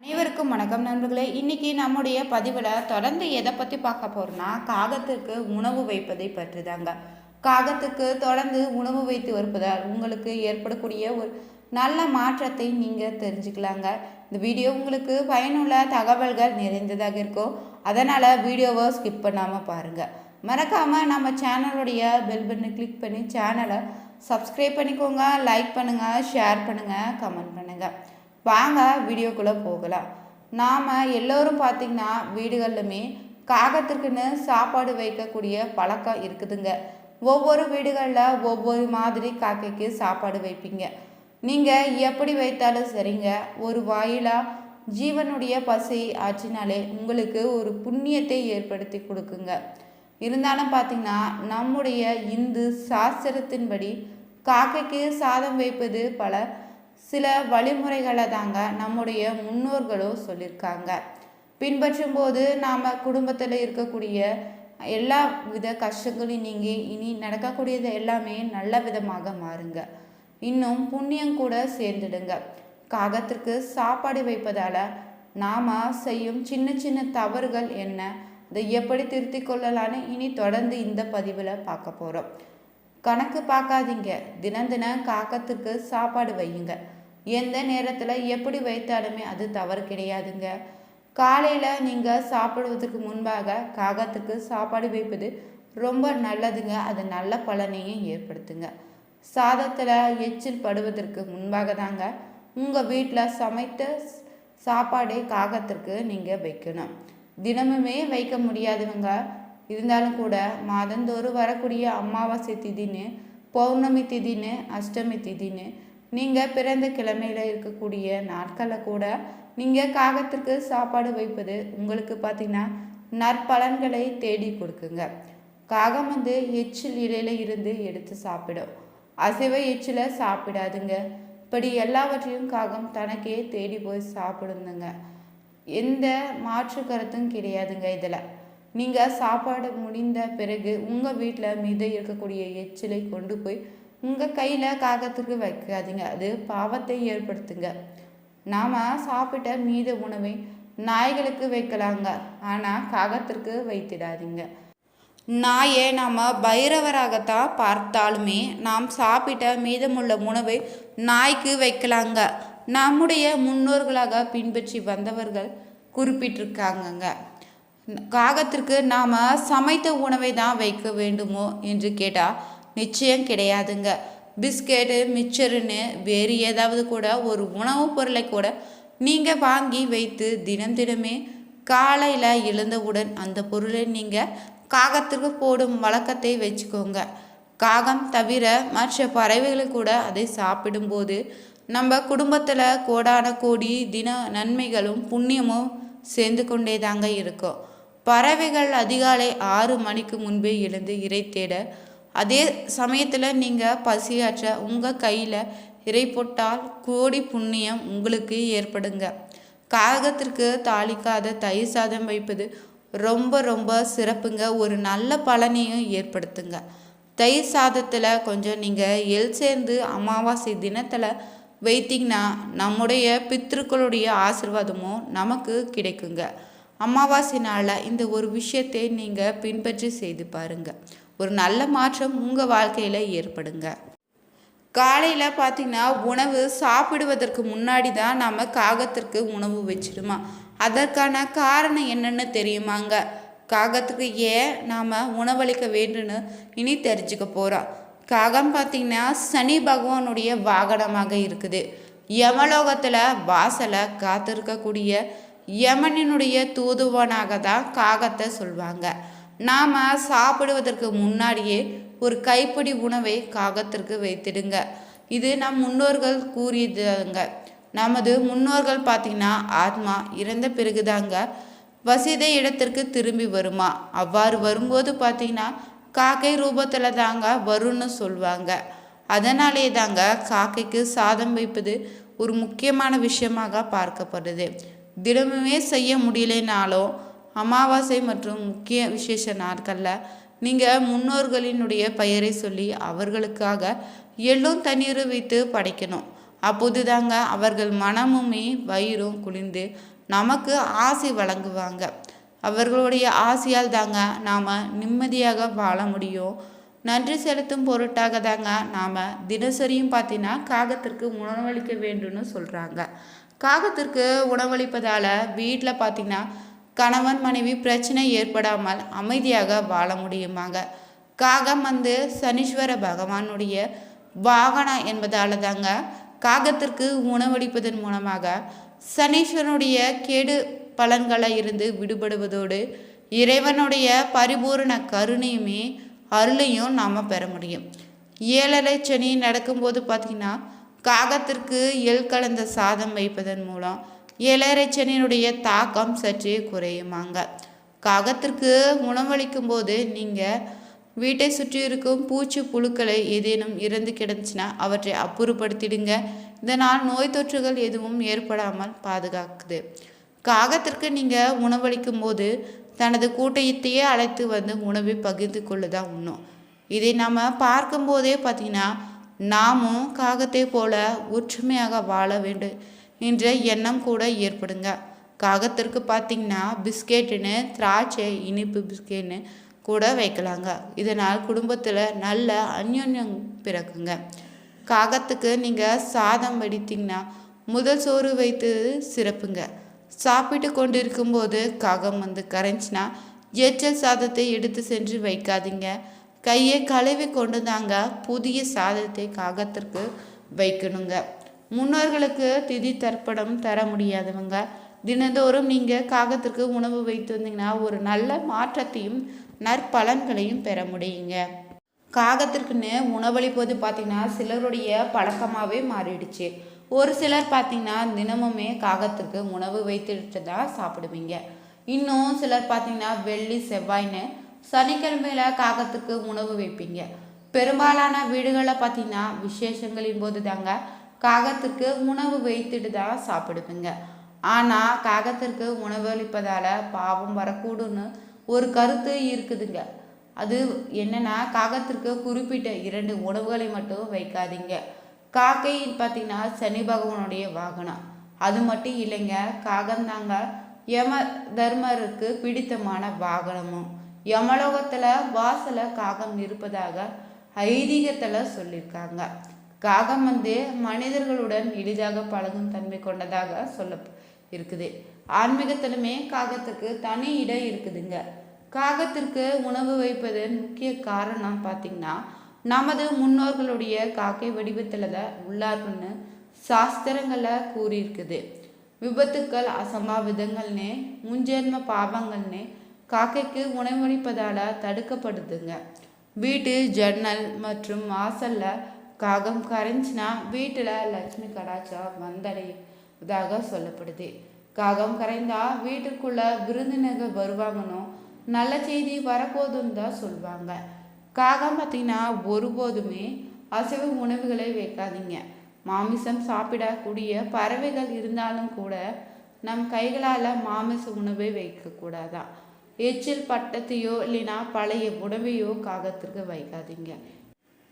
அனைவருக்கும் வணக்கம் நண்பர்களே. இன்னைக்கு நம்முடைய பதிவில் தொடர்ந்து எதை பற்றி பார்க்க போகிறோம்னா, காகத்திற்கு உணவு வைப்பதை பற்றி தாங்க. காகத்துக்கு தொடர்ந்து உணவு வைத்து வருவதால் உங்களுக்கு ஏற்படக்கூடிய ஒரு நல்ல மாற்றத்தை நீங்கள் தெரிஞ்சுக்கலாங்க. இந்த வீடியோ உங்களுக்கு பயனுள்ள தகவல்கள் நிறைந்ததாக இருக்கும். அதனால் வீடியோவை ஸ்கிப் பண்ணாமல் பாருங்கள். மறக்காமல் நம்ம சேனலுடைய பெல் பட்டனை கிளிக் பண்ணி சேனலை சப்ஸ்கிரைப் பண்ணிக்கோங்க. லைக் பண்ணுங்கள், ஷேர் பண்ணுங்கள், கமெண்ட் பண்ணுங்கள். வாங்க வீடியோக்குள்ளே போகலாம். நாம் எல்லோரும் பார்த்திங்கன்னா வீடுகளிலுமே காகத்திற்குன்னு சாப்பாடு வைக்கக்கூடிய பழக்கம் இருக்குதுங்க. ஒவ்வொரு வீடுகளில் ஒவ்வொரு மாதிரி காக்கைக்கு சாப்பாடு வைப்பீங்க. நீங்கள் எப்படி வைத்தாலும் சரிங்க, ஒரு வாயிலாக ஜீவனுடைய பசி ஆச்சினாலே உங்களுக்கு ஒரு புண்ணியத்தை ஏற்படுத்தி கொடுக்குங்க. இருந்தாலும் பார்த்திங்கன்னா நம்முடைய இந்து சாஸ்திரத்தின்படி காக்கைக்கு சாதம் வைப்பது சில வழிமுறைகளை தாங்க நம்முடைய முன்னோர்களும் சொல்லியிருக்காங்க. பின்பற்றும் போது நாம் குடும்பத்தில் இருக்கக்கூடிய எல்லா வித கஷ்டங்களையும் நீங்கி இனி நடக்கக்கூடியது எல்லாமே நல்ல விதமாக மாறுங்க. இன்னும் புண்ணியம் கூட சேர்ந்துடுங்க. காகத்திற்கு சாப்பாடு வைப்பதால் நாம் செய்யும் சின்ன சின்ன தவறுகள் என்ன, அதை எப்படி திருத்தி கொள்ளலான்னு இனி தொடர்ந்து இந்த பதிவில் பார்க்க போகிறோம். கணக்கு பார்க்காதீங்க, தினம் தினம் காகத்திற்கு சாப்பாடு வையுங்க. எந்த நேரத்தில் எப்படி வைத்தாலுமே அது தவறு கிடையாதுங்க. காலையில் நீங்கள் சாப்பிடுவதற்கு முன்பாக காகத்துக்கு சாப்பாடு வைப்பது ரொம்ப நல்லதுங்க. அது நல்ல பலனையும் ஏற்படுத்துங்க. சாதத்தில் எச்சில் படுவதற்கு முன்பாக தாங்க உங்கள் வீட்டில் சமைத்த சாப்பாடை காகத்திற்கு நீங்கள் வைக்கணும். தினமுமே வைக்க முடியாதவங்க இருந்தாலும் கூட மாதந்தோறும் வரக்கூடிய அமாவாசை திதின்னு, பௌர்ணமி திதின்னு, அஷ்டமி திதின்னு, நீங்கள் பிறந்த கிழமையில் இருக்கக்கூடிய நாட்களில் கூட நீங்கள் காகத்திற்கு சாப்பாடு வைப்பது உங்களுக்கு பார்த்திங்கன்னா நற்பலன்களை தேடி கொடுக்குங்க. காகம் எச்சில் இலையில் இருந்து எடுத்து சாப்பிடும். அசைவ எச்சிலை சாப்பிடாதுங்க. இப்படி எல்லாவற்றையும் காகம் தனக்கே தேடி போய் சாப்பிடுங்க. எந்த மாற்று கருத்தும் கிடையாதுங்க. இதில் நீங்கள் சாப்பாடு முடிந்த பிறகு உங்கள் வீட்டில் மீது இருக்கக்கூடிய எச்சிலை கொண்டு போய் உங்கள் கையில் காகத்திற்கு வைக்காதீங்க. அது பாவத்தை ஏற்படுத்துங்க. நாம் சாப்பிட்ட மீத உணவை நாய்களுக்கு வைக்கலாங்க, ஆனால் காகத்திற்கு வைத்திடாதீங்க. நாயை நாம் பைரவராகத்தான் பார்த்தாலுமே நாம் சாப்பிட்ட மீதமுள்ள உணவை நாய்க்கு வைக்கலாங்க. நம்முடைய முன்னோர்களாக பின்பற்றி வந்தவர்கள் குறிப்பிட்டிருக்காங்கங்க. காகத்திற்கு நாம் சமைத்த உணவை தான் வைக்க வேண்டுமோ என்று கேட்டால் நிச்சயம் கிடையாதுங்க. பிஸ்கெட்டு, மிச்சருன்னு வேறு ஏதாவது கூட ஒரு உணவுப் பொருளை கூட நீங்கள் வாங்கி வைத்து தினம் தினமே காலையில் எழுந்தவுடன் அந்த பொருளை நீங்கள் காகத்திற்கு போடும் வழக்கத்தை வச்சுக்கோங்க. காகம் தவிர மற்ற பறவைகள் கூட அதை சாப்பிடும்போது நம்ம குடும்பத்தில் கோடான கோடி தின நன்மைகளும் புண்ணியமும் சேர்ந்து கொண்டே தாங்க இருக்கும். பறவைகள் அதிகாலை 6 மணிக்கு முன்பே எழுந்து இறை தேட, அதே சமயத்தில் நீங்கள் பசியாற்ற உங்கள் கையில் இறை போட்டால் கோடி புண்ணியம் உங்களுக்கு ஏற்படுங்க. காகத்திற்கு தாளிக்காத தயிர் சாதம் வைப்பது ரொம்ப ரொம்ப சிறப்புங்க. ஒரு நல்ல பலனையும் ஏற்படுத்துங்க. தயிர் சாதத்தில் கொஞ்சம் நீங்கள் எள் சேர்ந்து அமாவாசை தினத்தில் வைத்திங்கன்னா நம்முடைய பித்ருக்களுடைய ஆசீர்வாதமும் நமக்கு கிடைக்குங்க. அமாவாசை நாளில் இந்த ஒரு விஷயத்தை நீங்கள் பின்பற்றி செய்து பாருங்கள். ஒரு நல்ல மாற்றம் உங்கள் வாழ்க்கையில் ஏற்படுங்க. காலையில் பார்த்திங்கன்னா உணவு சாப்பிடுவதற்கு முன்னாடி தான் நாம் காகத்திற்கு உணவு வச்சிடுமா. அதற்கான காரணம் என்னென்னு தெரியுமாங்க? காகத்துக்கு ஏன் நாம் உணவளிக்க வேண்டும்னு இனி தெரிஞ்சுக்க போகிறோம். காகம் பார்த்திங்கன்னா சனி பகவானுடைய வாகனமாக இருக்குது. யமலோகத்தில் வாசலை காத்திருக்கக்கூடிய யமனினுடைய தூதுவனாக தான் காகத்தை சொல்வாங்க. நாம் சாப்பிடுவதற்கு முன்னாடியே ஒரு கைப்பிடி உணவை காகத்திற்கு வைத்திடுங்க. இது நம் முன்னோர்கள் கூறியதுங்க. நமது முன்னோர்கள் பார்த்திங்கன்னா ஆத்மா இறந்த பிறகுதாங்க வசித இடத்திற்கு திரும்பி வருமா. அவ்வாறு வரும்போது பார்த்திங்கன்னா காக்கை ரூபத்தில் தாங்க வரும்னு சொல்லுவாங்க. அதனாலே தாங்க காக்கைக்கு சாதம் வைப்பது ஒரு முக்கியமான விஷயமாக பார்க்கப்படுது. தினமுமே செய்ய முடியலைனாலும் அமாவாசை மற்றும் முக்கிய விசேஷ நாட்களில் நீங்கள் முன்னோர்களினுடைய பெயரை சொல்லி அவர்களுக்காக எள்ளும் தண்ணீர் வைத்து படைக்கணும். அப்போதுதாங்க அவர்கள் மனமுமே வயிறும் குளிர்ந்து நமக்கு ஆசி வழங்குவாங்க. அவர்களுடைய ஆசையால் தாங்க நாம் நிம்மதியாக வாழ முடியும். நன்றி செலுத்தும் பொருட்டாக தாங்க நாம் தினசரியும் பார்த்தீங்கன்னா காகத்திற்கு உணவளிக்க வேண்டும்னு சொல்கிறாங்க. காகத்திற்கு உணவளிப்பதால் வீட்டில் பார்த்தீங்கன்னா கணவன் மனைவி பிரச்சனை ஏற்படாமல் அமைதியாக வாழ முடியுமாங்க. காகம் சனீஸ்வர பகவானுடைய வாகனம் என்பதால் தாங்க காகத்திற்கு உணவளிப்பதன் மூலமாக சனீஸ்வரனுடைய கேடு பலன்களை இருந்து விடுபடுவதோடு இறைவனுடைய பரிபூரண கருணையுமே அருளையும் நாம் பெற முடியும். 7.5 சனி நடக்கும்போது பார்த்திங்கன்னா காகத்திற்கு எள் கலந்த சாதம் வைப்பதன் மூலம் 7.5 சனியினுடைய தாக்கம் சற்றே குறையுமாங்க. காகத்திற்கு உணவளிக்கும் போது நீங்கள் வீட்டை சுற்றி இருக்கும் பூச்சி புழுக்களை ஏதேனும் இறந்து கிடந்துச்சுன்னா அவற்றை அப்புறப்படுத்திடுங்க. இதனால் நோய் தொற்றுகள் எதுவும் ஏற்படாமல் பாதுகாக்குது. காகத்திற்கு நீங்கள் உணவளிக்கும் போது தனது கூட்டத்தையே அழைத்து உணவை பகிர்ந்து கொள்ளதான் உண்ணும். இதை நாம் பார்க்கும்போதே பார்த்திங்கன்னா நாமும் காகத்தை போல ஒற்றுமையாக வாழ வேண்டும் என்ற எண்ணம் கூட ஏற்படுங்க. காகத்திற்கு பார்த்திங்கன்னா பிஸ்கெட்டுன்னு திராட்சை இனிப்பு பிஸ்கெட்னு கூட வைக்கலாங்க. இதனால் குடும்பத்தில் நல்ல அந்யோன்யம் பிறக்குங்க. காகத்துக்கு நீங்கள் சாதம் வடித்திங்கன்னா முதல் சோறு வைத்து சிறப்புங்க. சாப்பிட்டு கொண்டு இருக்கும்போது காகம் கரைஞ்சினா எச்சல் சாதத்தை எடுத்து சென்று வைக்காதீங்க. கையை கழுவி கொண்டு தாங்க புதிய சாதத்தை காகத்திற்கு வைக்கணுங்க. முன்னோர்களுக்கு திதி தர்ப்பணம் தர முடியாதவங்க தினந்தோறும் நீங்கள் காகத்திற்கு உணவு வைத்து வந்தீங்கன்னா ஒரு நல்ல மாற்றத்தையும் நற்பலன்களையும் பெற முடியுங்க. காகத்திற்குன்னு உணவளிப்பது பார்த்திங்கன்னா சிலருடைய பழக்கமாகவே மாறிடுச்சு. ஒரு சிலர் பார்த்திங்கன்னா தினமுமே காகத்திற்கு உணவு வைத்துட்டு தான் சாப்பிடுவீங்க. இன்னும் சிலர் பார்த்திங்கன்னா வெள்ளி செவ்வாய்ன்னு சனிக்கிழமையில் காகத்திற்கு உணவு வைப்பீங்க. பெரும்பாலான வீடுகளில் பார்த்திங்கன்னா விசேஷங்களின் போது தாங்க காகத்திற்கு உணவு வைத்துட்டு தான் சாப்பிடுவீங்க. ஆனால் காகத்திற்கு உணவு அளிப்பதால் பாவம் வரக்கூடும்னு ஒரு கருத்து இருக்குதுங்க. அது என்னன்னா காகத்திற்கு குறிப்பிட்ட 2 உணவுகளை மட்டும் வைக்காதீங்க. காக்கை பார்த்திங்கன்னா சனி பகவானுடைய வாகனம். அது மட்டும் இல்லைங்க, காகம்தாங்க யம தர்மருக்கு பிடித்தமான வாகனமும். யமலோகத்தில் வாசல காகம் இருப்பதாக ஐதீகத்தில் சொல்லியிருக்காங்க. காகம் மனிதர்களுடன் எளிதாக பழகும் தன்மை கொண்டதாக சொல்ல இருக்குது. ஆன்மீகத்திலுமே காகத்துக்கு தனி இடம் இருக்குதுங்க. காகத்திற்கு உணவு வைப்பதன் முக்கிய காரணம் பார்த்திங்கன்னா நமது முன்னோர்களுடைய காக்கை வடிவத்தில் தான் உள்ளார்னு சாஸ்திரங்களில் கூறியிருக்குது. விபத்துக்கள் அசம்பாவிதங்கள்னே முன்ஜென்ம பாவங்கள்னே காக்கைக்கு உணவளிப்பதால் தடுக்கப்படுதுங்க. வீட்டு ஜன்னல் மற்றும் வாசலில் காகம் கரைஞ்சினா வீட்டில் லட்சுமி கடாச்சா வந்தடைவதாக சொல்லப்படுது. காகம் கரைந்தா வீட்டுக்குள்ள விருந்தினர்கள் வருவாங்கன்னு நல்ல செய்தி வரப்போதுன்னு தான் சொல்லுவாங்க. காகம் பார்த்திங்கன்னா ஒருபோதுமே அசைவ உணவுகளை வைக்காதீங்க. மாமிசம் சாப்பிடக்கூடிய பறவைகள் இருந்தாலும் கூட நம் கைகளால் மாமிச உணவை வைக்கக்கூடாதான். எச்சில் பட்டத்தையோ இல்லைன்னா பழைய உணவையோ காகத்திற்கு வைக்காதீங்க.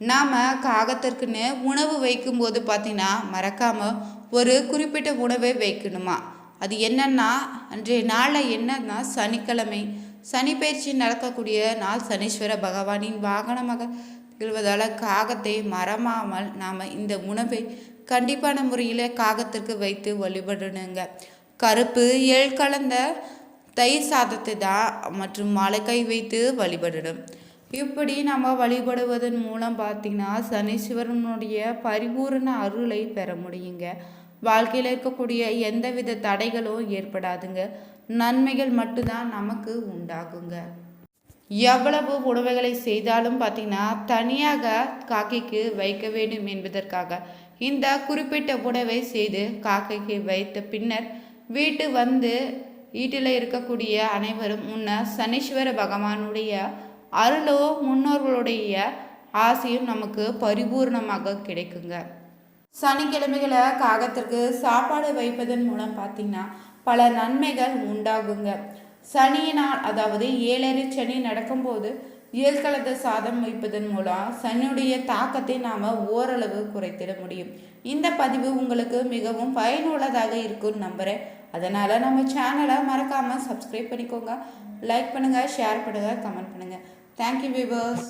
நாம் காகத்திற்குன்னு உணவு வைக்கும்போது பார்த்திங்கன்னா மறக்காமல் ஒரு குறிப்பிட்ட உணவை வைக்கணுமா. அது என்னன்னா அன்றைய நாளில் என்னன்னா சனிக்கிழமை சனி பயிற்சி நடக்கக்கூடிய நாள் சனீஸ்வர பகவானின் வாகனமாக திகழ்வதால் காகத்தை மறமாமல் நாம் இந்த உணவை கண்டிப்பான முறையில் காகத்திற்கு வைத்து வழிபடணுங்க. கருப்பு எள் கலந்த தயிர் சாதத்தை தான் மற்றும் வாழைக்காய் வைத்து வழிபடணும். இப்படி நம்ம வழிபடுவதன் மூலம் பார்த்திங்கன்னா சனீஸ்வரனுடைய பரிபூரண அருளை பெற முடியுங்க. வாழ்க்கையில் இருக்கக்கூடிய எந்தவித தடைகளும் ஏற்படாதுங்க. நன்மைகள் மட்டும்தான் நமக்கு உண்டாகுங்க. எவ்வளவு உணவுகளை செய்தாலும் பார்த்திங்கன்னா தனியாக காக்கைக்கு வைக்க வேண்டும் என்பதற்காக இந்த குறிப்பிட்ட உணவை செய்து காக்கைக்கு வைத்த பின்னர் வீட்டில் இருக்கக்கூடிய அனைவரும் முன்ன சனீஸ்வர பகவானுடைய அருளோ முன்னோர்களுடைய ஆசையும் நமக்கு பரிபூர்ணமாக கிடைக்குங்க. சனிக்கிழமைகளை காகத்திற்கு சாப்பாடு வைப்பதன் மூலம் பார்த்திங்கன்னா பல நன்மைகள் உண்டாகுங்க. சனியினால் அதாவது 7.5 சனி நடக்கும்போது கலந்த சாதம் வைப்பதன் மூலம் சனியுடைய தாக்கத்தை நாம் ஓரளவு குறைத்திட முடியும். இந்த பதிவு உங்களுக்கு மிகவும் பயனுள்ளதாக இருக்கும்னு நம்புகிறேன். அதனால் நம்ம சேனலை மறக்காமல் சப்ஸ்கிரைப் பண்ணிக்கோங்க. லைக் பண்ணுங்கள், ஷேர் பண்ணுங்கள், கமெண்ட் பண்ணுங்கள். Thank you viewers.